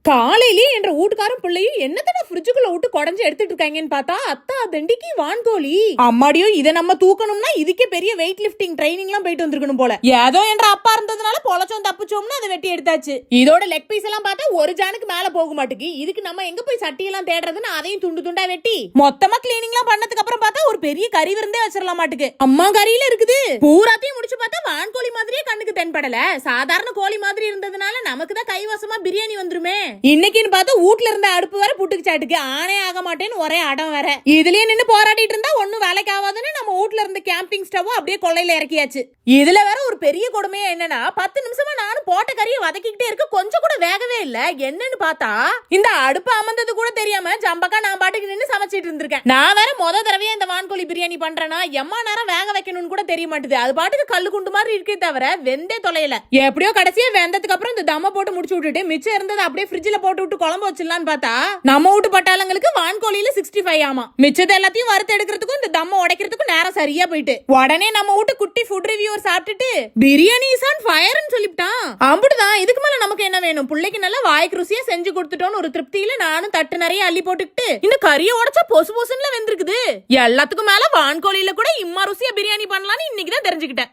காலையிலேயே என்ற வீட்டுக்காரும் பிள்ளையும் என்னத்தன ஃப்ரிட்ஜுக்குள்ள விட்டு குடஞ்சு எடுத்துட்டு இருக்காங்கன்னு பார்த்தா அத்தா தண்டிக்கு வான்கோழி. அம்மாடியோ இதை நம்ம தூக்கணும்னா இதுக்கே பெரிய வெயிட் லிஃப்டிங் ட்ரைனிங் எல்லாம் போயிட்டு வந்திருக்கணும் போல. ஏதோ என்ற அப்பா இருந்ததுனால பொழச்சோம் தப்பிச்சோம்னு அதை வெட்டி எடுத்தாச்சு. இதோட லெக் பீஸ் எல்லாம் பார்த்தா ஒரு ஜானுக்கு மேல போக மாட்டேங்குது. இதுக்கு நம்ம எங்க போய் சட்டியெல்லாம் தேடுறதுன்னு அதையும் துண்டு துண்டா வெட்டி மொத்தமா கிளீனிங் எல்லாம் பண்ணதுக்கு அப்புறம் பார்த்தா ஒரு பெரிய கறி விருந்தே வச்சிடலாம் மாட்டுக்கு. அம்மா கறியில இருக்குது. பூராத்தையும் முடிச்சு பார்த்தா வான்கோழி மாதிரியே கண்ணுக்கு தென்படல. சாதாரண கோழி மாதிரி இருந்ததுனால நமக்கு தான் கைவசமா பிரியாணி வந்துருமே. இன்னைக்குன்னு பார்த்தா வீட்ல இருந்த அடுப்பு வர புட்டுக்கு சாட்டுக்கு ஆனே ஆக மாட்டேன்னு ஒரே அடம் வேற. இதுலயே நின்னு போராடிட்டு இருந்தா ஒண்ணும் வேலைக்கு ஆகாதுன்னு நம்ம வீட்ல இருந்த கேம்பிங் ஸ்டவ் அப்படியே கொள்ளையில இறக்கியாச்சு. இதுல வேற ஒரு பெரிய கொடுமையா என்னன்னா 10 நிமிஷமா நானும் போட்ட கறியை வதக்கிக்கிட்டே இருக்க கொஞ்சம் கூட வேகவே இல்ல. என்னன்னு பார்த்தா இந்த அடுப்பு அமர்ந்தது கூட தெரியாம ஜம்பக்கா நான் பாட்டுக்கு நின்னு சமைச்சிட்டு இருந்திருக்கேன். நான் வேற முத தடவையா இந்த வான்கோழி பிரியாணி பண்றேன்னா எம்மா நேரம் வேக வைக்கணும்னு கூட தெரிய மாட்டுது. அது பாட்டுக்கு கல்லு குண்டு மாதிரி இருக்கே தவிர வெந்தே தொலையல. எப்படியோ கடைசியா வெந்ததுக்கு அப்புறம் இந்த தம்ம போட்டு முடிச்சு விட்டுட்டு மிச்சம் இருந்தது அப்படியே ஃப்ரிட்ஜ்ல போட்டு விட்டு குழம்பு வச்சிடலான்னு பார்த்தா நம்ம வீட்டு பட்டாளங்களுக்கு வான்கோழியில 65 ஆமா. மிச்சத்தை எல்லாத்தையும் வறுத்து எடுக்கிறதுக்கும் இந்த தம்ம உடைக்கிறதுக்கும் நேரம் சரியா போயிட்டு உடனே நம்ம வீட்டு குட்டி ஃபுட் ரிவ்யூவர் சாப்பிட்டுட்டு பிரியாணி இஸ் ஆன் ஃபயர்னு சொல்லிட்டான். அம்புடுதான், இதுக்கு மேல நமக்கு என்ன வேணும்? பிள்ளைக்கு நல்லா வாய்க்கு ருசியா செஞ்சு கொடுத்துட்டோன்னு ஒரு திருப்தியில நானும் தட்டு நிறைய அள்ளி போட்டுக்கிட்டு இந்த கறியை உடைச்சா பொசு பொசுன்னு வெந்திருக்குது. எல்லாத்துக்கும் மேல வான்கோழியில கூட இம்மா ருசியா பிரியாணி பண்ணலாம்னு இன்னைக்குதான் தெரிஞ்சுக்கிட்டேன்.